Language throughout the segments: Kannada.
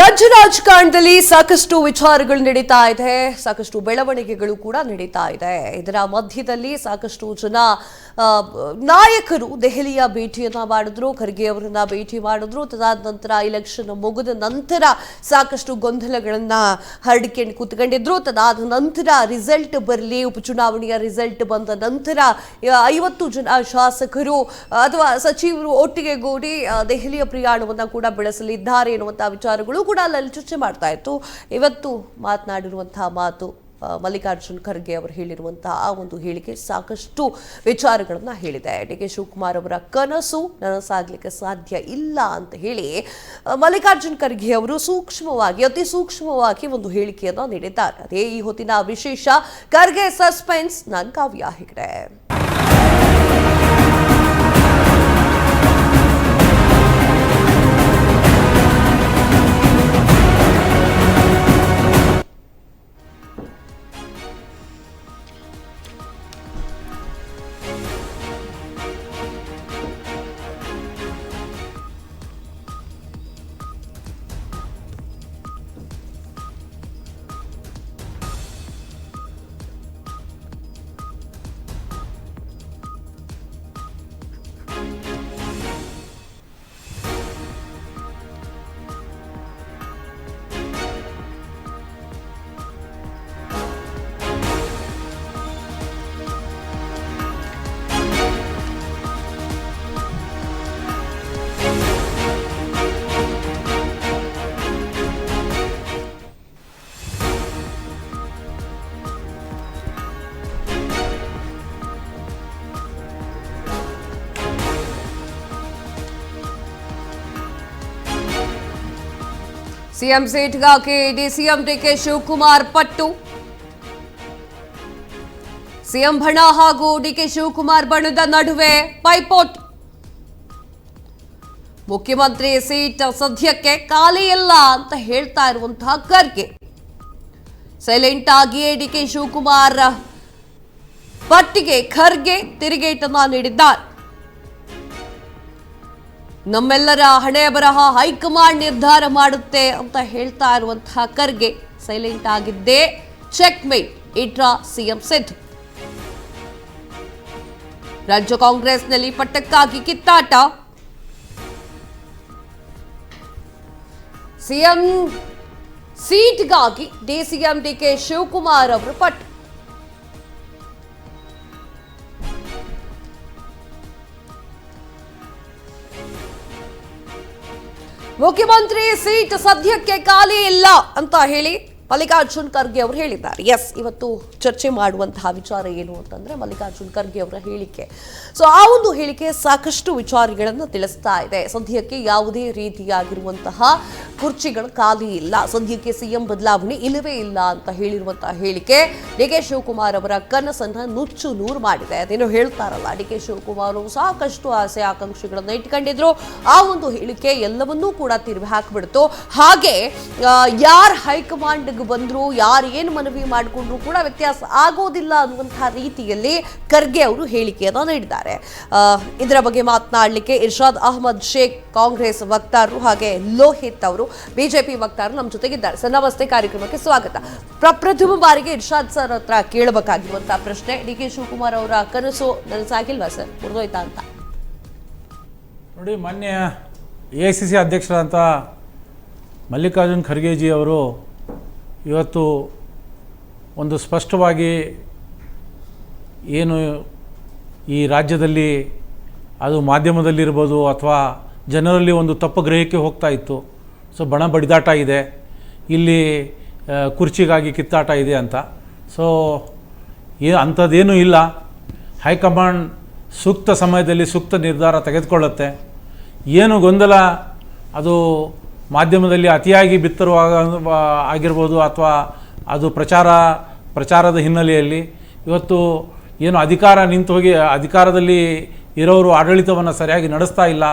ರಾಜ್ಯ ರಾಜಕಾರಣದಲ್ಲಿ ಸಾಕಷ್ಟು ವಿಚಾರಗಳು ನಡೀತಾ ಇದೆ, ಸಾಕಷ್ಟು ಬೆಳವಣಿಗೆಗಳು ಕೂಡ ನಡೀತಾ ಇದೆ. ಇದರ ಮಧ್ಯದಲ್ಲಿ ಸಾಕಷ್ಟು ಜನ ನಾಯಕರು ದೆಹಲಿಯ ಭೇಟಿಯನ್ನ ಮಾಡಿದ್ರು, ಖರ್ಗೆ ಅವರನ್ನ ಭೇಟಿ ಮಾಡಿದ್ರು. ತದಾದ ನಂತರ ಇಲೆಕ್ಷನ್ ಮುಗಿದ ನಂತರ ಸಾಕಷ್ಟು ಗೊಂದಲಗಳನ್ನ ಹರಡಿಕೊಂಡು ಕೂತ್ಕೊಂಡಿದ್ರು. ತದಾದ ನಂತರ ರಿಸಲ್ಟ್ ಬರಲಿ, ಉಪಚುನಾವಣೆಯ ರಿಸಲ್ಟ್ ಬಂದ ನಂತರ 50 ಜನ ಶಾಸಕರು ಅಥವಾ ಸಚಿವರು ಒಟ್ಟಿಗೆ ಗೂಡಿ ದೆಹಲಿಯ ಪ್ರಯಾಣವನ್ನ ಕೂಡ ಬೆಳೆಸಲಿದ್ದಾರೆ ಎನ್ನುವಂತಹ ವಿಚಾರಗಳು ಕೂಡ ಅಲ್ಲಿ ಚರ್ಚೆ ಮಾಡ್ತಾ ಇತ್ತು. ಇವತ್ತು ಮಾತನಾಡಿರುವಂತಹ ಮಾತು, ಮಲ್ಲಿಕಾರ್ಜುನ್ ಖರ್ಗೆ ಅವರು ಹೇಳಿರುವಂತಹ ಆ ಒಂದು ಹೇಳಿಕೆ ಸಾಕಷ್ಟು ವಿಚಾರಗಳನ್ನ ಹೇಳಿದೆ. ಡಿ.ಕೆ. ಶಿವಕುಮಾರ್ ಅವರ ಕನಸು ನನಸಾಗ್ಲಿಕ್ಕೆ ಸಾಧ್ಯ ಇಲ್ಲ ಅಂತ ಹೇಳಿ ಮಲ್ಲಿಕಾರ್ಜುನ್ ಖರ್ಗೆ ಅವರು ಅತಿ ಸೂಕ್ಷ್ಮವಾಗಿ ಒಂದು ಹೇಳಿಕೆಯನ್ನ ನೀಡಿದ್ದಾರೆ. ಅದೇ ಈ ಹೊತ್ತಿನ ವಿಶೇಷ. ಖರ್ಗೆ ಸಸ್ಪೆನ್ಸ್. ನಾನು ಕಾವ್ಯ ಹೆಗ್ಡೆ. ಸಿಎಂ ಸೀಟ್ಗಾಗಿ ಡಿಸಿಎಂ ಡಿ.ಕೆ. ಶಿವಕುಮಾರ್ ಪಟ್ಟು. ಸಿಎಂ ಬಣ ಹಾಗೂ ಡಿ.ಕೆ. ಶಿವಕುಮಾರ್ ಬಣದ ನಡುವೆ ಪೈಪೋಟಿ. ಮುಖ್ಯಮಂತ್ರಿ ಸೀಟ್ ಸದ್ಯಕ್ಕೆ ಖಾಲಿ ಇಲ್ಲ ಅಂತ ಹೇಳ್ತಾ ಇರುವಂತಹ ಖರ್ಗೆ ಸೈಲೆಂಟ್ ಆಗಿಯೇ ಡಿ.ಕೆ. ಶಿವಕುಮಾರ್ ಪಟ್ಟಿಗೆ ಖರ್ಗೆ ತಿರುಗೇಟನ್ನ ನೀಡಿದ್ದಾರೆ. ನಮ್ಮೆಲ್ಲರ ಹಣೆ ಬರಹ ಹೈಕಮಾಂಡ್ ನಿರ್ಧಾರ ಮಾಡುತ್ತೆ ಅಂತ ಹೇಳ್ತಾ ಇರುವಂತಹ ಖರ್ಗೆ ಸೈಲೆಂಟ್ ಆಗಿದ್ದೇ ಚೆಕ್ ಮೇಟ್ ಇಟ್ರ ಸಿಎಂ ಸಿದ್ದು. ರಾಜ್ಯ ಕಾಂಗ್ರೆಸ್ನಲ್ಲಿ ಪಟ್ಟಕ್ಕಾಗಿ ಕಿತ್ತಾಟ. ಸಿಎಂ ಸೀಟ್ಗಾಗಿ ಡಿಸಿಎಂ ಡಿ.ಕೆ. ಶಿವಕುಮಾರ್ ಅವರು ಪಟ್ಟು. ಮುಖ್ಯಮಂತ್ರಿ ಸೀಟ್ ಸದ್ಯಕ್ಕೆ ಖಾಲಿ ಇಲ್ಲ ಅಂತ ಹೇಳಿ ಮಲ್ಲಿಕಾರ್ಜುನ್ ಖರ್ಗೆ ಅವರು ಹೇಳಿದ್ದಾರೆ. ಎಸ್, ಇವತ್ತು ಚರ್ಚೆ ಮಾಡುವಂತಹ ವಿಚಾರ ಏನು ಅಂತಂದ್ರೆ ಮಲ್ಲಿಕಾರ್ಜುನ್ ಖರ್ಗೆ ಅವರ ಹೇಳಿಕೆ. ಆ ಒಂದು ಹೇಳಿಕೆ ಸಾಕಷ್ಟು ವಿಚಾರಗಳನ್ನು ತಿಳಿಸ್ತಾ ಇದೆ. ಸದ್ಯಕ್ಕೆ ಯಾವುದೇ ರೀತಿಯಾಗಿರುವಂತಹ ಕುರ್ಚಿಗಳು ಖಾಲಿ ಇಲ್ಲ, ಸದ್ಯಕ್ಕೆ ಸಿಎಂ ಬದಲಾವಣೆ ಇಲ್ಲವೇ ಇಲ್ಲ ಅಂತ ಹೇಳಿರುವಂತಹ ಹೇಳಿಕೆ ಡಿ.ಕೆ. ಶಿವಕುಮಾರ್ ಅವರ ಕನಸನ್ನ ನುಚ್ಚು ನೂರು ಮಾಡಿದೆ. ಅದೇನೋ ಹೇಳ್ತಾರಲ್ಲ, ಡಿ.ಕೆ. ಶಿವಕುಮಾರ್ ಅವರು ಸಾಕಷ್ಟು ಆಸೆ ಆಕಾಂಕ್ಷೆಗಳನ್ನ ಇಟ್ಕೊಂಡಿದ್ರು. ಆ ಒಂದು ಹೇಳಿಕೆ ಎಲ್ಲವನ್ನೂ ಕೂಡ ತಿರುವಿ ಹಾಕಿಬಿಡ್ತು. ಹಾಗೆ ಯಾರು ಹೈಕಮಾಂಡ್ ಬಂದ್ರು, ಯಾರು ಏನು ಮನವಿ ಮಾಡಿಕೊಂಡ್ರು ಕೂಡ ವ್ಯತ್ಯಾಸ ಆಗೋದಿಲ್ಲ ಅನ್ನುವಂತಹ ರೀತಿಯಲ್ಲಿ ಖರ್ಗೆ ಅವರು ಹೇಳಿಕೆಯನ್ನ ನೀಡಿದ್ದಾರೆ. ಇದರ ಬಗ್ಗೆ ಮಾತನಾಡಲಿಕ್ಕೆ ಇರ್ಷಾದ್ ಅಹಮದ್ ಶೇಖ್ ಕಾಂಗ್ರೆಸ್ ವಕ್ತಾರರು ಹಾಗೆ ಲೋಹಿತ್ ಅವರು ಬಿಜೆಪಿ ವಕ್ತಾರರು ನಮ್ಮ ಜೊತೆಗಿದ್ದಾರೆ. ಸರ್, ನಮಸ್ತೆ, ಕಾರ್ಯಕ್ರಮಕ್ಕೆ ಸ್ವಾಗತ. ಪ್ರಪ್ರಥಮ ಬಾರಿಗೆ ಇರ್ಷಾದ್ ಸರ್ ಹತ್ರ ಕೇಳಬೇಕಾಗಿರುವಂತಹ ಪ್ರಶ್ನೆ, ಡಿ.ಕೆ. ಶಿವಕುಮಾರ್ ಅವರ ಕನಸು ನನಸಾಗಿಲ್ವಾ ಸರ್, ಮುರಿದೋಯ್ತಾ ಅಂತ? ನೋಡಿ, ಮಾನ್ಯ ಎಐಸಿಸಿ ಅಧ್ಯಕ್ಷರಾದಂಥ ಮಲ್ಲಿಕಾರ್ಜುನ್ ಖರ್ಗೆಜಿ ಅವರು ಇವತ್ತು ಒಂದು ಸ್ಪಷ್ಟವಾಗಿ ಏನು ಈ ರಾಜ್ಯದಲ್ಲಿ ಅದು ಮಾಧ್ಯಮದಲ್ಲಿರ್ಬೋದು ಅಥವಾ ಜನರಲ್ಲಿ ಒಂದು ತಪ್ಪು ಗ್ರಹಿಕೆ ಹೋಗ್ತಾ ಇತ್ತು. ಬಣ ಬಡಿದಾಟ ಇದೆ, ಇಲ್ಲಿ ಕುರ್ಚಿಗಾಗಿ ಕಿತ್ತಾಟ ಇದೆ ಅಂತ. ಅಂಥದ್ದೇನೂ ಇಲ್ಲ. ಹೈಕಮಾಂಡ್ ಸೂಕ್ತ ಸಮಯದಲ್ಲಿ ಸೂಕ್ತ ನಿರ್ಧಾರ ತೆಗೆದುಕೊಳ್ಳುತ್ತೆ. ಏನು ಗೊಂದಲ ಅದು ಮಾಧ್ಯಮದಲ್ಲಿ ಅತಿಯಾಗಿ ಬಿತ್ತರವಾಗ ಆಗಿರ್ಬೋದು ಅಥವಾ ಅದು ಪ್ರಚಾರದ ಹಿನ್ನೆಲೆಯಲ್ಲಿ ಇವತ್ತು ಏನು ಅಧಿಕಾರ ನಿಂತು ಹೋಗಿ ಅಧಿಕಾರದಲ್ಲಿ ಇರೋರು ಆಡಳಿತವನ್ನು ಸರಿಯಾಗಿ ನಡೆಸ್ತಾ ಇಲ್ಲ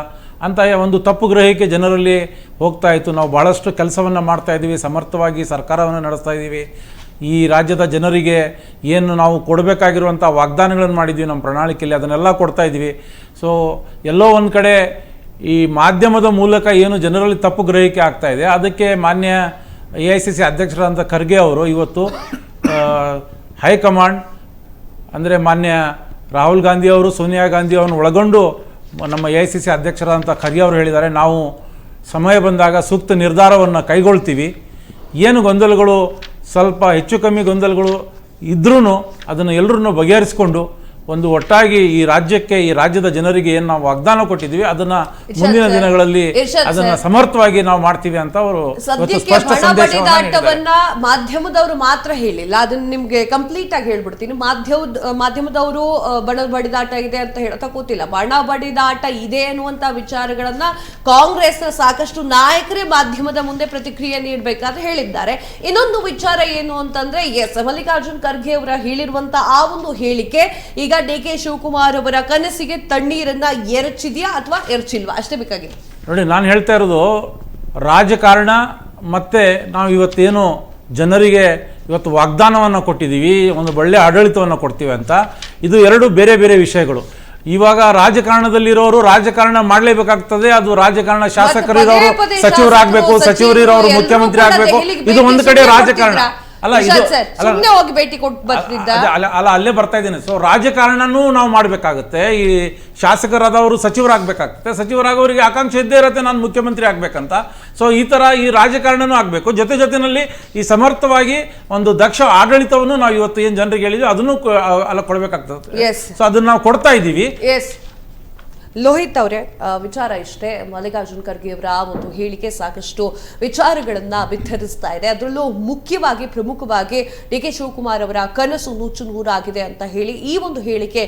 ಅಂತ ಒಂದು ತಪ್ಪು ಗ್ರಹಿಕೆ ಜನರಲ್ಲಿ ಹೋಗ್ತಾ ಇತ್ತು. ನಾವು ಭಾಳಷ್ಟು ಕೆಲಸವನ್ನು ಮಾಡ್ತಾಯಿದ್ದೀವಿ, ಸಮರ್ಥವಾಗಿ ಸರ್ಕಾರವನ್ನು ನಡೆಸ್ತಾ ಇದ್ದೀವಿ. ಈ ರಾಜ್ಯದ ಜನರಿಗೆ ಏನು ನಾವು ಕೊಡಬೇಕಾಗಿರುವಂಥ ವಾಗ್ದಾನಗಳನ್ನು ಮಾಡಿದ್ವಿ ನಮ್ಮ ಪ್ರಣಾಳಿಕೆಯಲ್ಲಿ, ಅದನ್ನೆಲ್ಲ ಕೊಡ್ತಾ ಇದ್ದೀವಿ. ಎಲ್ಲೋ ಒಂದು ಕಡೆ ಈ ಮಾಧ್ಯಮದ ಮೂಲಕ ಏನು ಜನರಲ್ಲಿ ತಪ್ಪು ಗ್ರಹಿಕೆ ಆಗ್ತಾ ಇದೆ, ಅದಕ್ಕೆ ಮಾನ್ಯ AICC ಅಧ್ಯಕ್ಷರಾದಂಥ ಖರ್ಗೆ ಅವರು ಇವತ್ತು ಹೈಕಮಾಂಡ್ ಅಂದರೆ ಮಾನ್ಯ ರಾಹುಲ್ ಗಾಂಧಿ ಅವರು, ಸೋನಿಯಾ ಗಾಂಧಿ ಅವರನ್ನು ಒಳಗೊಂಡು ನಮ್ಮ AICC ಅಧ್ಯಕ್ಷರಾದಂಥ ಖರ್ಗೆ ಅವರು ಹೇಳಿದ್ದಾರೆ, ನಾವು ಸಮಯ ಬಂದಾಗ ಸೂಕ್ತ ನಿರ್ಧಾರವನ್ನು ಕೈಗೊಳ್ತೀವಿ. ಏನು ಗೊಂದಲಗಳು ಸ್ವಲ್ಪ ಹೆಚ್ಚು ಕಮ್ಮಿ ಗೊಂದಲಗಳು ಇದ್ರೂ ಅದನ್ನು ಎಲ್ಲರನ್ನೂ ಬಗೆಹರಿಸಿಕೊಂಡು ಒಂದು ಒಟ್ಟಾಗಿ ಈ ರಾಜ್ಯಕ್ಕೆ, ಈ ರಾಜ್ಯದ ಜನರಿಗೆ ಏನು ನಾವು ವಾಗ್ದಾನ ಕೊಟ್ಟಿದ್ದೀವಿ ಅದನ್ನ ಮುಂದಿನ ದಿನಗಳಲ್ಲಿ ಅದನ್ನ ಸಮರ್ಥವಾಗಿ ನಾವು ಮಾಡ್ತೀವಿ ಅಂತ ಅವರು ಸ್ಪಷ್ಟ ಸಂದೇಶವನ್ನ ಮಾಧ್ಯಮದವರು ಮಾತ್ರ ಹೇಳಿಲ್ಲ. ಅದನ್ನ ನಿಮ್ಗೆ ಕಂಪ್ಲೀಟ್ ಆಗಿ ಹೇಳ್ಬಿಡ್ತೀನಿ. ಮಾಧ್ಯಮದವರು ಬಣ ಬಡಿದಾಟ ಇದೆ ಅಂತ ಹೇಳ್ತಾ ಕೂತಿಲ್ಲ. ಬಣ ಬಡಿದಾಟ ಇದೆ ಅನ್ನುವಂತ ವಿಚಾರಗಳನ್ನ ಕಾಂಗ್ರೆಸ್ನ ಸಾಕಷ್ಟು ನಾಯಕರೇ ಮಾಧ್ಯಮದ ಮುಂದೆ ಪ್ರತಿಕ್ರಿಯೆ ನೀಡಬೇಕಾದ್ರೆ ಹೇಳಿದ್ದಾರೆ. ಇನ್ನೊಂದು ವಿಚಾರ ಏನು ಅಂತಂದ್ರೆ, ಎಸ್, ಮಲ್ಲಿಕಾರ್ಜುನ್ ಖರ್ಗೆ ಅವರ ಹೇಳಿರುವಂತ ಆ ಒಂದು ಹೇಳಿಕೆ ಈಗ DK ಶಿವಕುಮಾರ್ ಅವರ ಕನಸಿಗೆ ತಣ್ಣೀರನ್ನ ಎರಚಿದ್ಯಾ ಅಥವಾ ಎರಚಿಲ್ವಾ ಅಷ್ಟೇ ಬೇಕಾಗಿದೆ. ನೋಡಿ, ನಾನು ಹೇಳ್ತಾ ಇರೋದು ರಾಜಕಾರಣ ಮತ್ತೆ ನಾವು ಇವತ್ತೇನು ಜನರಿಗೆ ಇವತ್ತು ವಾಗ್ದಾನವನ್ನು ಕೊಟ್ಟಿದ್ದೀವಿ, ಒಂದು ಒಳ್ಳೆಯ ಆಡಳಿತವನ್ನು ಕೊಡ್ತೀವಿ ಅಂತ, ಇದು ಎರಡು ಬೇರೆ ಬೇರೆ ವಿಷಯಗಳು. ಇವಾಗ ರಾಜಕಾರಣದಲ್ಲಿರೋರು ರಾಜಕಾರಣ ಮಾಡಲೇಬೇಕಾಗ್ತದೆ. ಅದು ರಾಜಕಾರಣ ಶಾಸಕರಿರೋರು ಸಚಿವರಾಗಬೇಕು, ಸಚಿವರಿರೋರು ಮುಖ್ಯಮಂತ್ರಿ ಆಗಬೇಕು. ಇದು ಒಂದು ಕಡೆ ರಾಜಕಾರಣ ಅಲ್ಲ, ಹೋಗಿ ಭೇಟಿ ಕೊಟ್ಟು ಬರ್ತಿದ್ದ ಅಲ್ಲ, ಅಲ್ಲೇ ಬರ್ತಾ ಇದ್ದೇನೆ. ಸೊ ರಾಜಕಾರಣನೂ ನಾವು ಮಾಡಬೇಕಾಗುತ್ತೆ. ಈ ಶಾಸಕರಾದವರು ಸಚಿವರಾಗಬೇಕಾಗುತ್ತೆ. ಸಚಿವರಾಗೋರಿಗೆ ಆಕಾಂಕ್ಷೆ ಇದ್ದೇ ಇರುತ್ತೆ, ನಾನು ಮುಖ್ಯಮಂತ್ರಿ ಆಗ್ಬೇಕಂತ. ಸೊ ಈ ಥರ ಈ ರಾಜಕಾರಣನೂ ಆಗಬೇಕು. ಜೊತೆನಲ್ಲಿ ಈ ಸಮರ್ಥವಾಗಿ ಒಂದು ದಕ್ಷ ಆಡಳಿತವನ್ನು ನಾವು ಇವತ್ತು ಏನು ಜನರಿಗೆ ಹೇಳಿದ್ವಿ ಅದನ್ನು ಅಲ್ಲ ಕೊಡಬೇಕಾಗ್ತದೆ. ಸೊ ಅದನ್ನು ನಾವು ಕೊಡ್ತಾ ಇದ್ದೀವಿ. ಲೋಹಿತ್ ಅವರೇ, ವಿಚಾರ ಇಷ್ಟೇ, ಮಲ್ಲಿಕಾರ್ಜುನ್ ಖರ್ಗೆ ಅವರ ಒಂದು ಹೇಳಿಕೆ ಸಾಕಷ್ಟು ವಿಚಾರಗಳನ್ನ ಬಿತ್ತರಿಸ್ತಾ ಇದೆ. ಅದರಲ್ಲೂ ಮುಖ್ಯವಾಗಿ ಪ್ರಮುಖವಾಗಿ DK ಶಿವಕುಮಾರ್ ಅವರ ಕನಸು ನುಚ್ಚು ನೂರಾಗಿದೆ ಅಂತ ಹೇಳಿ ಈ ಒಂದು ಹೇಳಿಕೆ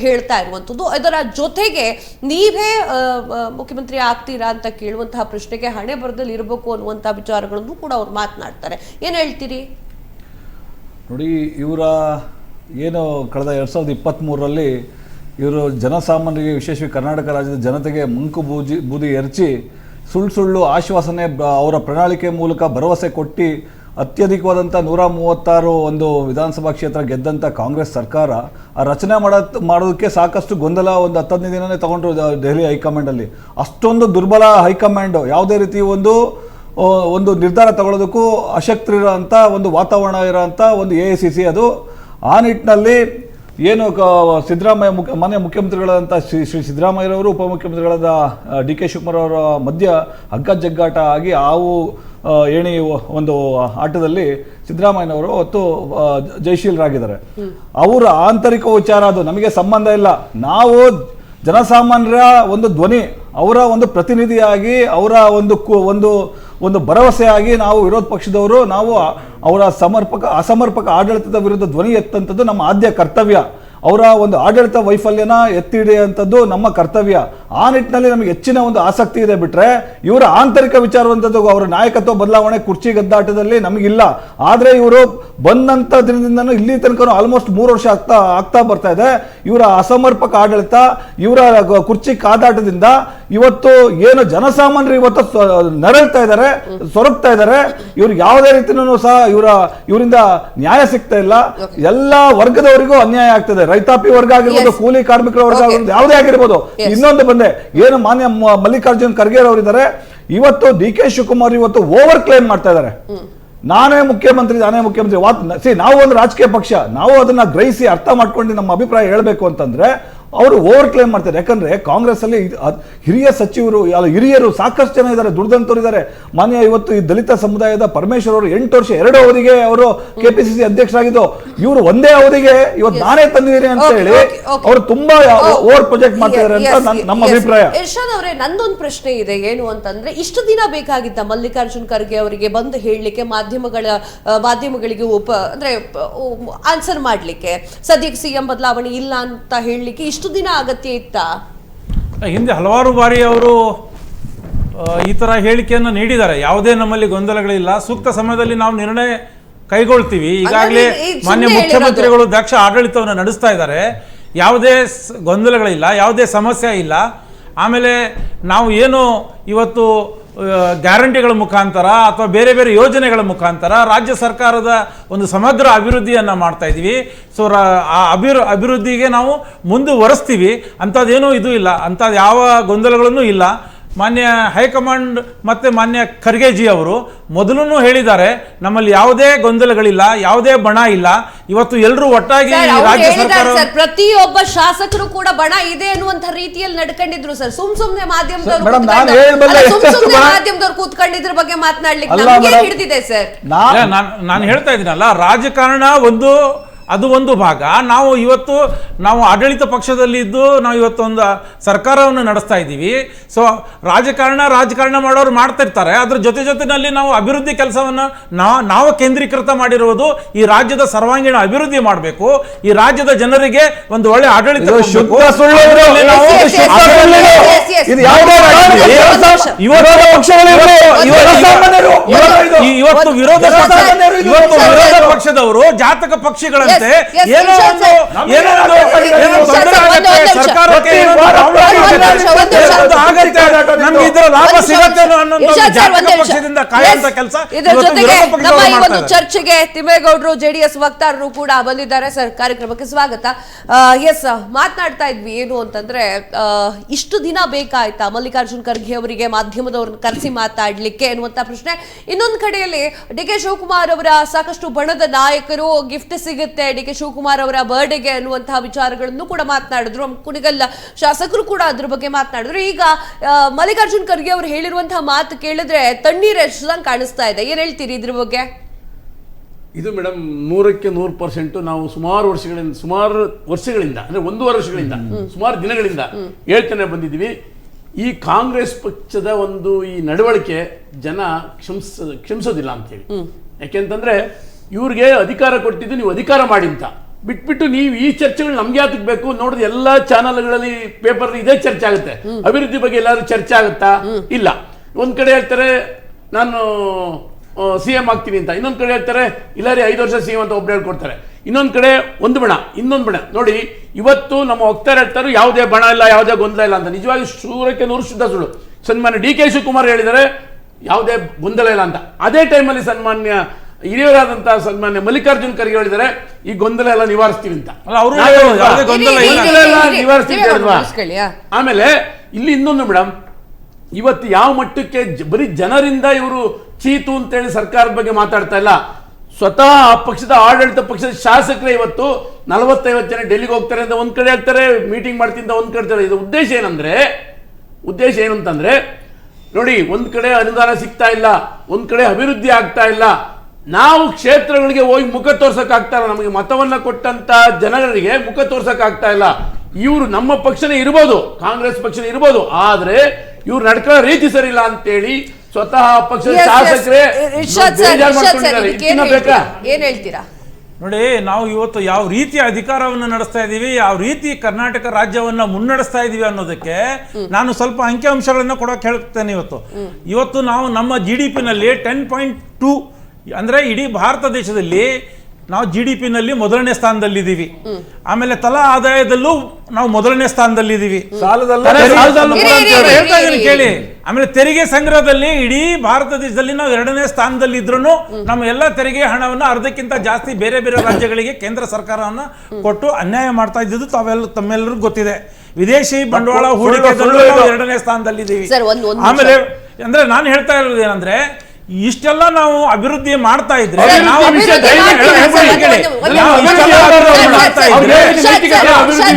ಹೇಳ್ತಾ ಇರುವಂಥದ್ದು. ಇದರ ಜೊತೆಗೆ ನೀವೇ ಮುಖ್ಯಮಂತ್ರಿ ಆಗ್ತೀರಾ ಅಂತ ಕೇಳುವಂತಹ ಪ್ರಶ್ನೆಗೆ ಹಣೆ ಬರದಲ್ಲಿ ಇರಬೇಕು ಅನ್ನುವಂಥ ವಿಚಾರಗಳನ್ನು ಕೂಡ ಅವ್ರು ಮಾತನಾಡ್ತಾರೆ. ಏನು ಹೇಳ್ತೀರಿ? ನೋಡಿ, ಇವರ ಏನು ಕಳೆದ 2023ರಲ್ಲಿ ಇವರು ಜನಸಾಮಾನ್ಯರಿಗೆ, ವಿಶೇಷವಾಗಿ ಕರ್ನಾಟಕ ರಾಜ್ಯದ ಜನತೆಗೆ ಮಂಕು ಬೂದಿ ಎರಚಿ ಸುಳ್ಳು ಆಶ್ವಾಸನೆ ಅವರ ಪ್ರಣಾಳಿಕೆ ಮೂಲಕ ಭರವಸೆ ಕೊಟ್ಟು ಅತ್ಯಧಿಕವಾದಂಥ 136 ಒಂದು ವಿಧಾನಸಭಾ ಕ್ಷೇತ್ರ ಗೆದ್ದಂಥ ಕಾಂಗ್ರೆಸ್ ಸರ್ಕಾರ ಆ ರಚನೆ ಮಾಡೋದಕ್ಕೆ ಸಾಕಷ್ಟು ಗೊಂದಲ ಒಂದು 10-15 ದಿನನೇ ತಗೊಂಡ್ರು ದೆಹಲಿ ಹೈಕಮಾಂಡಲ್ಲಿ. ಅಷ್ಟೊಂದು ದುರ್ಬಲ ಹೈಕಮಾಂಡು, ಯಾವುದೇ ರೀತಿ ಒಂದು ನಿರ್ಧಾರ ತಗೊಳ್ಳೋದಕ್ಕೂ ಅಶಕ್ತರಿರೋ ಅಂಥ ಒಂದು ವಾತಾವರಣ ಇರೋಂಥ ಒಂದು AICC ಅದು. ಆ ನಿಟ್ಟಿನಲ್ಲಿ ಏನು ಸಿದ್ದರಾಮಯ್ಯ ಮಾನ್ಯ ಮುಖ್ಯಮಂತ್ರಿಗಳಾದಂಥ ಶ್ರೀ ಸಿದ್ದರಾಮಯ್ಯರವರು, ಉಪಮುಖ್ಯಮಂತ್ರಿಗಳಾದ DK ಶಿವಕುಮಾರ್ ಅವರ ಮಧ್ಯ ಹಗ್ಗ ಜಗ್ಗಾಟ ಆಗಿ ಆವು ಏಣಿ ಒಂದು ಆಟದಲ್ಲಿ ಸಿದ್ದರಾಮಯ್ಯನವರು ಅವತ್ತು ಜಯಶೀಲರಾಗಿದ್ದಾರೆ. ಅವರ ಆಂತರಿಕ ವಿಚಾರ ಅದು, ನಮಗೆ ಸಂಬಂಧ ಇಲ್ಲ. ನಾವು ಜನಸಾಮಾನ್ಯರ ಒಂದು ಧ್ವನಿ, ಅವರ ಒಂದು ಪ್ರತಿನಿಧಿಯಾಗಿ, ಅವರ ಒಂದು ಭರವಸೆಯಾಗಿ ನಾವು ವಿರೋಧ ಪಕ್ಷದವರು ನಾವು ಅವರ ಅಸಮರ್ಪಕ ಆಡಳಿತದ ವಿರುದ್ಧ ಧ್ವನಿ ಎತ್ತಂಥದ್ದು ನಮ್ಮ ಆದ್ಯ ಕರ್ತವ್ಯ. ಅವರ ಒಂದು ಆಡಳಿತ ವೈಫಲ್ಯನ ಎತ್ತಿ ಹಿಡಿಯುವಂಥದ್ದು ನಮ್ಮ ಕರ್ತವ್ಯ. ಆ ನಿಟ್ಟಿನಲ್ಲಿ ನಮಗೆ ಹೆಚ್ಚಿನ ಒಂದು ಆಸಕ್ತಿ ಇದೆ. ಬಿಟ್ಟರೆ ಇವರ ಆಂತರಿಕ ವಿಚಾರವಂಥದ್ದು, ಅವರ ನಾಯಕತ್ವ ಬದಲಾವಣೆ, ಕುರ್ಚಿ ಗದ್ದಾಟದಲ್ಲಿ ನಮಗಿಲ್ಲ. ಆದರೆ ಇವರು ಬಂದಂಥ ದಿನದಿಂದನೂ ಇಲ್ಲಿ ತನಕ ಆಲ್ಮೋಸ್ಟ್ 3 ವರ್ಷ ಆಗ್ತಾ ಬರ್ತಾ ಇದೆ. ಇವರ ಅಸಮರ್ಪಕ ಆಡಳಿತ, ಇವರ ಕುರ್ಚಿ ಕಾದಾಟದಿಂದ ಇವತ್ತು ಏನು ಜನಸಾಮಾನ್ಯರು ಇವತ್ತು ನರಳ್ತಾ ಇದ್ದಾರೆ, ಸೊರಗ್ತಾ ಇದ್ದಾರೆ. ಇವ್ರಿಗೆ ಯಾವುದೇ ರೀತಿಯೂ ಸಹ ಇವರಿಂದ ನ್ಯಾಯ ಸಿಗ್ತಾ ಇಲ್ಲ. ಎಲ್ಲ ವರ್ಗದವರಿಗೂ ಅನ್ಯಾಯ ಆಗ್ತದೆ. ರೈತಾಪಿ ವರ್ಗ ಆಗಿರ್ಬೋದು, ಕೂಲಿ ಕಾರ್ಮಿಕರ ವರ್ಗ ಆಗಿರ್ಬೋದು, ಯಾವುದೇ ಆಗಿರ್ಬೋದು. ಇನ್ನೊಂದು ಬಂದೆ, ಏನು ಮಾನ್ಯ ಮಲ್ಲಿಕಾರ್ಜುನ್ ಖರ್ಗೆ ಅವರಿದ್ದಾರೆ, ಇವತ್ತು DK ಶಿವಕುಮಾರ್ ಇವತ್ತು ಓವರ್ ಕ್ಲೇಮ್ ಮಾಡ್ತಾ ಇದ್ದಾರೆ. ನಾನೇ ಮುಖ್ಯಮಂತ್ರಿ. ನಾವು ಒಂದು ರಾಜಕೀಯ ಪಕ್ಷ, ನಾವು ಅದನ್ನ ಗ್ರಹಿಸಿ ಅರ್ಥ ಮಾಡ್ಕೊಂಡು ನಮ್ಮ ಅಭಿಪ್ರಾಯ ಹೇಳಬೇಕು ಅಂತಂದ್ರೆ ಅವರು ಓವರ್ ಕ್ಲೇಮ್ ಮಾಡ್ತಾರೆ. ಯಾಕಂದ್ರೆ ಕಾಂಗ್ರೆಸ್ ಅಲ್ಲಿ ಹಿರಿಯ ಸಚಿವರು, ಹಿರಿಯರು ಸಾಕಷ್ಟು ಜನ ಇದ್ದಾರೆ, ದುಡ್ದಂತವ್ರು ಇದ್ದಾರೆ. ಮಾನ್ಯ ಇವತ್ತು ಈ ದಲಿತ ಸಮುದಾಯದ ಪರಮೇಶ್ವರ್ ಅವರು 8 ವರ್ಷ 2 ಅವಧಿಗೆ ಅವರು KPCC ಅಧ್ಯಕ್ಷರಾಗಿದ್ದು, ಇವರು ಒಂದೇ ಅವಧಿಗೆ ಇವತ್ತು ನಾನೇ ತಂದಿದ್ದೀನಿ ಅಂತ ಹೇಳಿ ಅವರು ತುಂಬಾ ಓವರ್ ಪ್ರೊಜೆಕ್ಟ್ ಮಾಡ್ತಿದ್ದಾರೆ ಅಂತ ನಮ್ಮ ಅಭಿಪ್ರಾಯ. ಇರ್ಷಾದ್ ಅವರೇ, ನಂದೊಂದು ಪ್ರಶ್ನೆ ಇದೆ. ಏನು ಅಂತಂದ್ರೆ, ಇಷ್ಟು ದಿನ ಬೇಕಾಗಿದ್ದ ಮಲ್ಲಿಕಾರ್ಜುನ್ ಖರ್ಗೆ ಅವರಿಗೆ ಬಂದು ಹೇಳಲಿಕ್ಕೆ, ಮಾಧ್ಯಮಗಳಿಗೆ ಅಂದ್ರೆ ಆನ್ಸರ್ ಮಾಡ್ಲಿಕ್ಕೆ, ಸದ್ಯಕ್ಕೆ CM ಬದಲಾವಣೆ ಇಲ್ಲ ಅಂತ ಹೇಳಲಿಕ್ಕೆ ಇಷ್ಟು ದಿನ ಅಗತ್ಯ ಇತ್ತಾ? ಹಿಂದೆ ಹಲವಾರು ಬಾರಿ ಅವರು ಈ ತರ ಹೇಳಿಕೆಯನ್ನು ನೀಡಿದ್ದಾರೆ. ಯಾವುದೇ ನಮ್ಮಲ್ಲಿ ಗೊಂದಲಗಳಿಲ್ಲ, ಸೂಕ್ತ ಸಮಯದಲ್ಲಿ ನಾವು ನಿರ್ಣಯ ಕೈಗೊಳ್ತೀವಿ. ಈಗಾಗಲೇ ಮಾನ್ಯ ಮುಖ್ಯಮಂತ್ರಿಗಳು ದಕ್ಷ ಆಡಳಿತವನ್ನು ನಡೆಸ್ತಾ ಇದ್ದಾರೆ. ಯಾವುದೇ ಗೊಂದಲಗಳಿಲ್ಲ, ಯಾವುದೇ ಸಮಸ್ಯೆ ಇಲ್ಲ. ಆಮೇಲೆ ನಾವು ಏನು ಇವತ್ತು ಗ್ಯಾರಂಟಿಗಳ ಮುಖಾಂತರ ಅಥವಾ ಬೇರೆ ಬೇರೆ ಯೋಜನೆಗಳ ಮುಖಾಂತರ ರಾಜ್ಯ ಸರ್ಕಾರದ ಒಂದು ಸಮಗ್ರ ಅಭಿವೃದ್ಧಿಯನ್ನು ಮಾಡ್ತಾ ಇದ್ದೀವಿ. ಸೊ ಆ ಅಭಿವೃದ್ಧಿಗೆ ನಾವು ಮುಂದುವರಿಸ್ತೀವಿ. ಅಂಥದ್ದೇನೂ ಇದು ಇಲ್ಲ, ಅಂಥದ್ದು ಯಾವ ಗೊಂದಲಗಳನ್ನೂ ಇಲ್ಲ. ಮಾನ್ಯ ಹೈಕಮಾಂಡ್ ಮತ್ತು ಮಾನ್ಯ ಖರ್ಗೆಜಿ ಅವರು ಮೊದಲೂ ಹೇಳಿದ್ದಾರೆ, ನಮ್ಮಲ್ಲಿ ಯಾವುದೇ ಗೊಂದಲಗಳಿಲ್ಲ, ಯಾವುದೇ ಬಣ ಇಲ್ಲ. ಇವತ್ತು ಎಲ್ಲರೂ ಒಟ್ಟಾಗಿ ರಾಜ್ಯ ಸರ್ಕಾರ ಪ್ರತಿಯೊಬ್ಬ ಶಾಸಕರು ಕೂಡ ಬಣ ಇದೆ ಅನ್ನುವಂತ ರೀತಿಯಲ್ಲಿ ನಡ್ಕೊಂಡಿದ್ರು ಸರ್. ಸುಮ್ನೆ ಮಾಧ್ಯಮದವ್ರು ಕೂತ್ಕೊಂಡಿದ್ರ ಬಗ್ಗೆ ಮಾತನಾಡ್ಲಿಕ್ಕೆ ಹಿಡಿದಿದೆ ಸರ್. ನಾನು ಹೇಳ್ತಾ ಇದ್ದೀನಲ್ಲ, ರಾಜಕಾರಣ ಅದು ಒಂದು ಭಾಗ. ನಾವು ಆಡಳಿತ ಪಕ್ಷದಲ್ಲಿ ಇದ್ದು ನಾವು ಇವತ್ತೊಂದು ಸರ್ಕಾರವನ್ನು ನಡೆಸ್ತಾ ಇದ್ದೀವಿ. ಸೊ ರಾಜಕಾರಣ ಮಾಡೋರು ಮಾಡ್ತಿರ್ತಾರೆ. ಅದ್ರ ಜೊತೆನಲ್ಲಿ ನಾವು ಅಭಿವೃದ್ಧಿ ಕೆಲಸವನ್ನು ನಾವು ಕೇಂದ್ರೀಕೃತ ಮಾಡಿರುವುದು ಈ ರಾಜ್ಯದ ಸರ್ವಾಂಗೀಣ ಅಭಿವೃದ್ಧಿ ಮಾಡಬೇಕು, ಈ ರಾಜ್ಯದ ಜನರಿಗೆ ಒಂದು ಒಳ್ಳೆ ಆಡಳಿತ ಇವತ್ತು ವಿರೋಧ ಪಕ್ಷದವರು ಜಾತಕ ಪಕ್ಷಿಗಳಂತೆ ಏನೋ ಸರ್ಕಾರಕ್ಕೆ ನಮ್ಗೆ ಇದರ ಲಾಭ ಸಿಗತ್ತೆ ಪಕ್ಷದಿಂದ ಕಾಯುವಂತ ಕೆಲಸ. ಇದರ ಜೊತೆಗೆ ನಮ್ಮ ಈ ಒಂದು ಚರ್ಚೆಗೆ ತಿಮ್ಮೇಗೌಡರು ಜೆಡಿಎಸ್ ವಕ್ತಾರರು ಕೂಡ ಬಂದಿದ್ದಾರೆ ಸರ್. ಕಾರ್ಯಕ್ರಮಕ್ಕೆ ಸ್ವಾಗತ. ಎಸ್, ಮಾತನಾಡ್ತಾ ಇದ್ವಿ ಏನು ಅಂತಂದ್ರೆ, ಇಷ್ಟು ದಿನ ಬೇಕಾಯ್ತಾ ಮಲ್ಲಿಕಾರ್ಜುನ್ ಖರ್ಗೆ ಅವರಿಗೆ ಮಾಧ್ಯಮದವ್ರನ್ನ ಕರೆಸಿ ಮಾತಾಡ್ಲಿಕ್ಕೆ ಎನ್ನುವಂತ ಪ್ರಶ್ನೆ. ಇನ್ನೊಂದು ಕಡೆಯಲ್ಲಿ ಡಿ.ಕೆ. ಶಿವಕುಮಾರ್ ಅವರ ಸಾಕಷ್ಟು ಬಣದ ನಾಯಕರು ಗಿಫ್ಟ್ ಸಿಗುತ್ತೆ ಡಿ.ಕೆ. ಶಿವಕುಮಾರ್ ಅವರ ಬರ್ಡೇಗೆ ಅನ್ನುವಂತಹ ವಿಚಾರಗಳನ್ನು ಕೂಡ ಮಾತನಾಡಿದ್ರು. ಕುಣಿಗಲ್ ಶಾಸಕರು ಕೂಡ ಅದ್ರ ಬಗ್ಗೆ ಮಾತನಾಡಿದ್ರು. ಈಗ ಮಲ್ಲಿಕಾರ್ಜುನ್ ಖರ್ಗೆ ಅವರು ಹೇಳಿರುವಂತಹ ಮಾತು ಕೇಳಿದ್ರೆ ತಣ್ಣೀರ್ ಎಷ್ಟಂಗ್ ಕಾಣಿಸ್ತಾ ಇದೆ. ಏನ್ ಹೇಳ್ತೀರಿ ಇದ್ರ ಬಗ್ಗೆ? ಇದು ಮೇಡಮ್ 100% ನಾವು ಸುಮಾರು ವರ್ಷಗಳಿಂದ ಅಂದ್ರೆ 1.5 ವರ್ಷಗಳಿಂದ ಸುಮಾರು ದಿನಗಳಿಂದ ಹೇಳ್ತಾನೆ ಬಂದಿದ್ದೀವಿ. ಈ ಕಾಂಗ್ರೆಸ್ ಪಕ್ಷದ ಈ ನಡವಳಿಕೆ ಜನ ಕ್ಷಮಿಸೋದಿಲ್ಲ ಅಂತೇಳಿ. ಯಾಕೆಂತಂದ್ರೆ ಇವ್ರಿಗೆ ಅಧಿಕಾರ ಕೊಟ್ಟಿದ್ದು ನೀವು ಅಧಿಕಾರ ಮಾಡಿ ಅಂತ ಬಿಟ್ಬಿಟ್ಟು ನೀವು ಈ ಚರ್ಚೆಗಳು ನಮ್ಗೆ ಯಾತಕ್ಕೆ ಬೇಕು? ನೋಡಿದ್ರೆ ಎಲ್ಲಾ ಚಾನಲ್ಗಳಲ್ಲಿ ಪೇಪರ್ ಇದೇ ಚರ್ಚೆ ಆಗುತ್ತೆ. ಅಭಿವೃದ್ಧಿ ಬಗ್ಗೆ ಎಲ್ಲಾದ್ರೂ ಚರ್ಚೆ ಆಗುತ್ತಾ? ಇಲ್ಲ. ಒಂದ್ ಕಡೆ ಹೇಳ್ತಾರೆ ನಾನು CM ಆಗ್ತೀನಿ ಅಂತ, ಇನ್ನೊಂದ್ ಕಡೆ ಹೇಳ್ತಾರೆ ಇಲ್ಲ ರೀ 5 ವರ್ಷ CM ಅಂತ ಒಬ್ರು ಹೇಳ್ಕೊಡ್ತಾರೆ. ಇನ್ನೊಂದ್ ಕಡೆ ಒಂದು ಬಣ ಇನ್ನೊಂದು ಬಣ. ನೋಡಿ ಇವತ್ತು ನಮ್ಮ ವಕ್ತಾರ ಹೇಳ್ತಾರೆ ಯಾವುದೇ ಬಣ ಇಲ್ಲ, ಯಾವುದೇ ಗೊಂದಲ ಇಲ್ಲ ಅಂತ. ನಿಜವಾಗಿ 100% ಶುದ್ಧ ಸುಳ್ಳು. ಸನ್ಮಾನ್ಯ ಡಿ.ಕೆ. ಶಿವಕುಮಾರ್ ಹೇಳಿದರೆ ಯಾವುದೇ ಗೊಂದಲ ಇಲ್ಲ ಅಂತ. ಅದೇ ಟೈಮಲ್ಲಿ ಸನ್ಮಾನ್ಯ ಹಿರಿಯರಾದಂತಹ ಸನ್ಮಾನ್ಯ ಮಲ್ಲಿಕಾರ್ಜುನ್ ಖರ್ಗೆ ಹೇಳಿದರೆ ಈ ಗೊಂದಲ ಎಲ್ಲ ನಿವಾರಿಸ್ತೀವಿ ಅಂತ. ಆಮೇಲೆ ಇಲ್ಲಿ ಇನ್ನೊಂದು ಮೇಡಮ್, ಇವತ್ತು ಯಾವ ಮಟ್ಟಕ್ಕೆ ಬರೀ ಜನರಿಂದ ಇವರು ಚೀತು ಅಂತೇಳಿ ಸರ್ಕಾರದ ಬಗ್ಗೆ ಮಾತಾಡ್ತಾ ಇಲ್ಲ. ಸ್ವತಃ ಆ ಪಕ್ಷದ ಆಡಳಿತ ಪಕ್ಷದ ಶಾಸಕರೇ ಇವತ್ತು 40-50 ಜನ ಡೆಲ್ಲಿಗೆ ಹೋಗ್ತಾರೆ ಅಂತ ಒಂದ್ ಕಡೆ ಹೇಳ್ತಾರೆ, ಮೀಟಿಂಗ್ ಮಾಡ್ತೀನಿ ಅಂತ ಒಂದ್ ಕಡೆ ಹೇಳ್ತಾರೆ. ಇದು ಉದ್ದೇಶ ಏನು ಅಂತಂದ್ರೆ ನೋಡಿ, ಒಂದ್ ಕಡೆ ಅನುದಾನ ಸಿಗ್ತಾ ಇಲ್ಲ, ಒಂದ್ ಕಡೆ ಅಭಿವೃದ್ಧಿ ಆಗ್ತಾ ಇಲ್ಲ. ನಾವು ಕ್ಷೇತ್ರಗಳಿಗೆ ಹೋಗಿ ಮುಖ ತೋರ್ಸಕ್ ಆಗ್ತಾ ಇಲ್ಲ. ನಮಗೆ ಮತವನ್ನ ಕೊಟ್ಟಂತ ಜನಗಳಿಗೆ ಮುಖ ತೋರ್ಸಕ್ ಆಗ್ತಾ ಇಲ್ಲ. ಇವರು ನಮ್ಮ ಪಕ್ಷನೇ ಇರ್ಬೋದು, ಕಾಂಗ್ರೆಸ್ ಪಕ್ಷನೇ ಇರ್ಬೋದು, ಆದ್ರೆ ಇವ್ರು ನಡ್ಕೊಳ್ಳೋ ರೀತಿ ಸರಿ ಇಲ್ಲ ಅಂತೇಳಿ ಸ್ವತಃ ಪಕ್ಷದ ಶಾಸಕರೇ ಏನ್ ಹೇಳ್ತೀರಾ? ನೋಡಿ, ನಾವು ಇವತ್ತು ಯಾವ ರೀತಿ ಅಧಿಕಾರವನ್ನು ನಡೆಸ್ತಾ ಇದ್ದೀವಿ, ಯಾವ ರೀತಿ ಕರ್ನಾಟಕ ರಾಜ್ಯವನ್ನ ಮುನ್ನಡೆಸ್ತಾ ಇದೀವಿ ಅನ್ನೋದಕ್ಕೆ ನಾನು ಸ್ವಲ್ಪ ಅಂಕಿಅಂಶಗಳನ್ನ ಕೊಡೋಕೆ ಹೇಳ್ತೇನೆ. ಇವತ್ತು ನಾವು ನಮ್ಮ GDP ನಲ್ಲಿ 10.2 ಅಂದ್ರೆ ಇಡೀ ಭಾರತ ದೇಶದಲ್ಲಿ ನಾವು GDP ನಲ್ಲಿ ಮೊದಲನೇ ಸ್ಥಾನದಲ್ಲಿದ್ದೀವಿ. ಆಮೇಲೆ ತಲಾ ಆದಾಯದಲ್ಲೂ ನಾವು ಮೊದಲನೇ ಸ್ಥಾನದಲ್ಲಿದ್ದೀವಿ. ಕೇಳಿ. ಆಮೇಲೆ ತೆರಿಗೆ ಸಂಗ್ರಹದಲ್ಲಿ ಇಡೀ ಭಾರತ ದೇಶದಲ್ಲಿ ನಾವು 2ನೇ ಸ್ಥಾನದಲ್ಲಿ ಇದ್ರೂ ನಮ್ಮ ಎಲ್ಲ ತೆರಿಗೆ ಹಣವನ್ನು ಅರ್ಧಕ್ಕಿಂತ ಜಾಸ್ತಿ ಬೇರೆ ಬೇರೆ ರಾಜ್ಯಗಳಿಗೆ ಕೇಂದ್ರ ಸರ್ಕಾರವನ್ನ ಕೊಟ್ಟು ಅನ್ಯಾಯ ಮಾಡ್ತಾ ಇದ್ದಿದ್ದು ತಮ್ಮೆಲ್ಲರಿಗೂ ಗೊತ್ತಿದೆ. ವಿದೇಶಿ ಬಂಡವಾಳ ಹೂಡಿಕೆದಲ್ಲೂ ನಾವು 2ನೇ ಸ್ಥಾನದಲ್ಲಿದ್ದೀವಿ. ಆಮೇಲೆ ಅಂದ್ರೆ ನಾನು ಹೇಳ್ತಾ ಇರೋದು ಏನಂದ್ರೆ, ಇಷ್ಟೆಲ್ಲ ನಾವು ಅಭಿವೃದ್ಧಿ ಮಾಡ್ತಾ ಇದ್ರೆ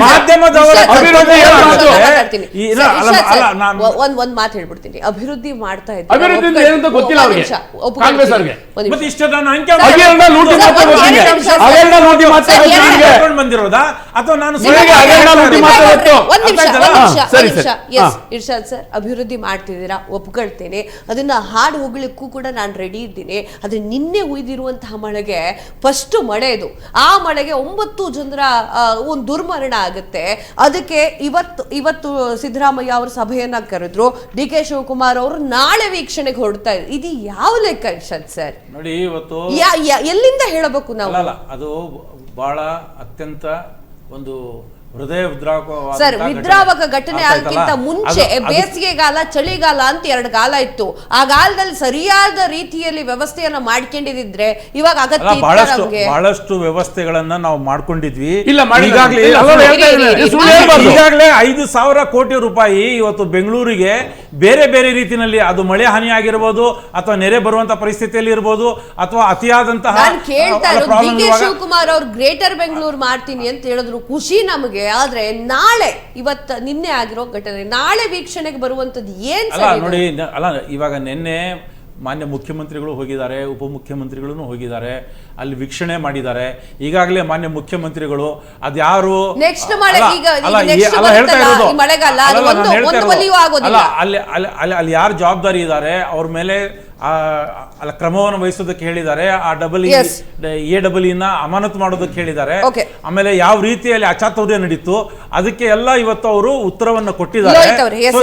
ಮಾಧ್ಯಮದವರ ಒಂದ್ ಮಾತು ಹೇಳ್ಬಿಡ್ತೀನಿ. ಅಭಿವೃದ್ಧಿ ಮಾಡ್ತಾ ಇದ್ರೆ ಬಂದಿರೋದಾ ಅಥವಾ ನಾನು ಇರ್ಷಾದ್ ಸರ್, ಅಭಿವೃದ್ಧಿ ಮಾಡ್ತಿದ್ದೀರಾ, ಒಪ್ಕೊಳ್ತೇನೆ. ಅದನ್ನ ಹಾಡು ಹೋಗ್ಲಿಕ್ಕೂ ಕೂಡ ನಾನು ರೆಡಿ ಇದ್ದೀನಿ. ಆದ್ರೆ ನಿನ್ನೆ ಉಯ್ದಿರುವಂತಹ ಮಳೆಗೆ ಫಸ್ಟ್ ಮಳೆ ಇದು. ಆ ಮಳೆಗೆ 9 ಜನರ ಒಂದು ದುರ್ಮರಣ ಆಗುತ್ತೆ. ಅದಕ್ಕೆ ಇವತ್ತು ಸಿದ್ದರಾಮಯ್ಯ ಅವರು ಸಭೆಯನ್ನ ಕರೆದ್ರು. ಡಿ.ಕೆ. ಶಿವಕುಮಾರ್ ಅವರು ನಾಳೆ ವೀಕ್ಷಣೆಗೆ ಹೊರಡ್ತಾ ಇದ್ರು. ಇದು ಯಾವ ಲೆಕ್ಕ ಸರ್? ನೋಡಿ, ಇವತ್ತು ಎಲ್ಲಿಂದ ಹೇಳಬೇಕು ನಾವು? ಅದು ಬಹಳ ಅತ್ಯಂತ ಒಂದು ಹೃದಯ ವಿದ್ರಾವಕ ಸರ್, ವಿದ್ರಾವಕ ಘಟನೆ ಅದಕ್ಕಿಂತ ಮುಂಚೆ ಬೇಸಿಗೆಗಾಲ, ಚಳಿಗಾಲ ಅಂತ 2 ಗಾಲ ಇತ್ತು. ಆ ಗಾಲದಲ್ಲಿ ಸರಿಯಾದ ರೀತಿಯಲ್ಲಿ ವ್ಯವಸ್ಥೆಯನ್ನ ಮಾಡ್ಕೊಂಡಿದ್ರೆ ಇವಾಗ ಅಗತ್ಯ ಬಹಳಷ್ಟು ವ್ಯವಸ್ಥೆಗಳನ್ನ ನಾವು ಮಾಡ್ಕೊಂಡಿದ್ವಿ. ಈಗಾಗಲೇ 5,000 ಕೋಟಿ ರೂಪಾಯಿ ಇವತ್ತು ಬೆಂಗಳೂರಿಗೆ ಬೇರೆ ಬೇರೆ ರೀತಿಯಲ್ಲಿ, ಅದು ಮಳೆ ಹಾನಿ ಆಗಿರ್ಬೋದು ಅಥವಾ ನೆರೆ ಬರುವಂತ ಪರಿಸ್ಥಿತಿಯಲ್ಲಿ ಇರ್ಬೋದು ಅಥವಾ ಅತಿಯಾದಂತಹ ಶಿವಕುಮಾರ್ ಅವ್ರು ಗ್ರೇಟರ್ ಬೆಂಗಳೂರು ಮಾಡ್ತೀನಿ ಅಂತ ಹೇಳಿದ್ರು, ಖುಷಿ ನಮಗೆ. ಆದ್ರೆ ನಾಳೆ ನಿನ್ನೆ ಆಗಿರೋ ಘಟನೆ ನಾಳೆ ವೀಕ್ಷಣೆಗೆ ಬರುವಂತದ್ದು ಏನ್ ನೋಡಿ. ಇವಾಗ ನಿನ್ನೆ ಮಾನ್ಯ ಮುಖ್ಯಮಂತ್ರಿಗಳು ಹೋಗಿದ್ದಾರೆ, ಉಪಮುಖ್ಯಮಂತ್ರಿಗಳು ಹೋಗಿದ್ದಾರೆ, ಅಲ್ಲಿ ವೀಕ್ಷಣೆ ಮಾಡಿದ್ದಾರೆ. ಈಗಾಗಲೇ ಮಾನ್ಯ ಮುಖ್ಯಮಂತ್ರಿಗಳು ಅದ್ಯಾರು ಅಲ್ಲಿ ಯಾರು ಜವಾಬ್ದಾರಿ ಇದ್ದಾರೆ ಅವ್ರ ಮೇಲೆ ಅಲ್ಲ ಕ್ರಮವನ್ನು ವಹಿಸೋದಕ್ಕೆ ಹೇಳಿದ್ದಾರೆ. ಆ AEE ಅಮಾನತು ಮಾಡೋದಕ್ಕೆ ಹೇಳಿದ್ದಾರೆ. ಆಮೇಲೆ ಯಾವ ರೀತಿಯಲ್ಲಿ ಅಚಾತುರ್ಯ ನಡೀತು ಅದಕ್ಕೆ ಎಲ್ಲ ಇವತ್ತು ಅವರು ಉತ್ತರವನ್ನು ಕೊಟ್ಟಿದ್ದಾರೆ.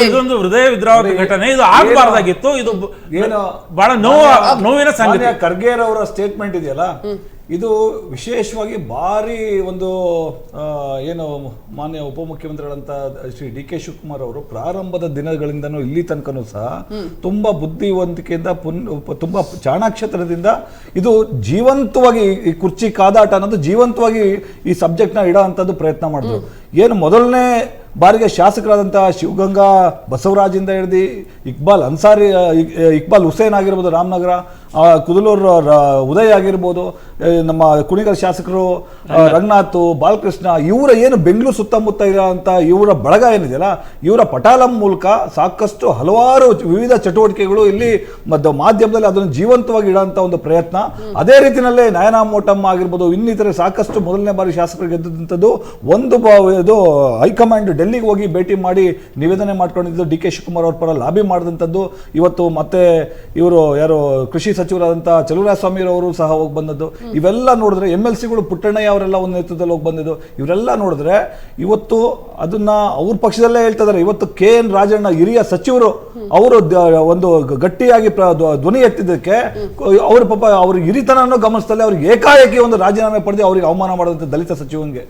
ಇದೊಂದು ಹೃದಯ ವಿದ್ರಾವಕ ಘಟನೆ, ಇದು ಆಗಬಾರ್ದಾಗಿತ್ತು. ಇದು ಏನು ಬಹಳ ನೋವಿನ ಸಂಗತಿ. ಖರ್ಗೆರ್ ಅವರ ಸ್ಟೇಟ್ಮೆಂಟ್ ಇದೆಯಲ್ಲ, ಇದು ವಿಶೇಷವಾಗಿ ಭಾರಿ ಒಂದು ಏನು ಮಾನ್ಯ ಉಪಮುಖ್ಯಮಂತ್ರಿಗಳಂತ ಶ್ರೀ DK ಶಿವಕುಮಾರ್ ಅವರು ಪ್ರಾರಂಭದ ದಿನಗಳಿಂದನೂ ಇಲ್ಲಿ ತನಕನೂ ಸಹ ತುಂಬಾ ಬುದ್ಧಿವಂತಿಕೆಯಿಂದ ತುಂಬಾ ಚಾಣಾಕ್ಷತನದಿಂದ ಇದು ಜೀವಂತವಾಗಿ ಈ ಕುರ್ಚಿ ಕಾದಾಟ ಅನ್ನೋದು ಜೀವಂತವಾಗಿ ಈ ಸಬ್ಜೆಕ್ಟ್ನ ಇಡೋ ಅಂಥದ್ದು ಪ್ರಯತ್ನ ಮಾಡಿದ್ರು. ಏನು ಮೊದಲನೇ ಬಾರಿಗೆ ಶಾಸಕರಾದಂತಹ ಶಿವಗಂಗಾ ಬಸವರಾಜಿಂದ ಹಿಡಿದು ಇಕ್ಬಾಲ್ ಹುಸೇನ್ ಆಗಿರ್ಬೋದು ರಾಮನಗರ, ಕುದಲೂರು ಉದಯ್ ಆಗಿರ್ಬೋದು, ನಮ್ಮ ಕುಣಿಗಲ್ ಶಾಸಕರು ರಂಗನಾಥ್, ಬಾಲಕೃಷ್ಣ, ಇವರ ಏನು ಬೆಂಗಳೂರು ಸುತ್ತಮುತ್ತ ಇರೋಂಥ ಇವರ ಬಳಗ ಏನಿದೆಯಲ್ಲ, ಇವರ ಪಟಾಲಂ ಮೂಲಕ ಸಾಕಷ್ಟು ಹಲವಾರು ವಿವಿಧ ಚಟುವಟಿಕೆಗಳು ಇಲ್ಲಿ ಮಾಧ್ಯಮದಲ್ಲಿ ಅದನ್ನು ಜೀವಂತವಾಗಿ ಇಡೋಂಥ ಒಂದು ಪ್ರಯತ್ನ. ಅದೇ ರೀತಿಯಲ್ಲೇ ನಯನಾ ಮೋಟಮ್ಮ ಆಗಿರ್ಬೋದು, ಇನ್ನಿತರೆ ಸಾಕಷ್ಟು ಮೊದಲನೇ ಬಾರಿ ಶಾಸಕರು ಗೆದ್ದಂಥದ್ದು ಇದು ಹೈಕಮಾಂಡ್ ಡೆಲ್ಲಿಗೆ ಹೋಗಿ ಭೇಟಿ ಮಾಡಿ ನಿವೇದನೆ ಮಾಡ್ಕೊಂಡಿದ್ದು, DK ಶಿವಕುಮಾರ್ ಅವ್ರ ಪರ ಲಾಬಿ ಮಾಡಿದಂಥದ್ದು. ಇವತ್ತು ಮತ್ತೆ ಇವರು ಯಾರು ಕೃಷಿ ಸಚಿವರಾದಂತಹ ಚಲುವರಾಯಸ್ವಾಮಿ ಅವರು ಸಹ ಹೋಗಿ ಬಂದದ್ದು. ಇವೆಲ್ಲ ನೋಡಿದ್ರೆ MLCಗಳು ಪುಟ್ಟಣ್ಣಯ್ಯ ಅವರೆಲ್ಲ ಒಂದು ನೇತೃತ್ವದಲ್ಲಿ ಹೋಗಿ ಬಂದಿದ್ದು. ಇವರೆಲ್ಲ ನೋಡಿದ್ರೆ ಇವತ್ತು ಅದನ್ನ ಅವ್ರ ಪಕ್ಷದಲ್ಲೇ ಹೇಳ್ತಾ ಇದ್ದಾರೆ. ಇವತ್ತು KN ರಾಜಣ್ಣ ಹಿರಿಯ ಸಚಿವರು ಅವರು ಒಂದು ಗಟ್ಟಿಯಾಗಿ ಧ್ವನಿ ಎತ್ತಿದ್ದಕ್ಕೆ ಅವ್ರ ಪಾಪ ಅವ್ರ ಹಿರಿತನನ್ನು ಗಮನಿಸದಲ್ಲೇ ಅವ್ರಿಗೆ ಏಕಾಏಕಿ ಒಂದು ರಾಜೀನಾಮೆ ಪಡೆದು ಅವ್ರಿಗೆ ಅವಮಾನ ಮಾಡಿದಂಥ ದಲಿತ ಸಚಿವನಿಗೆ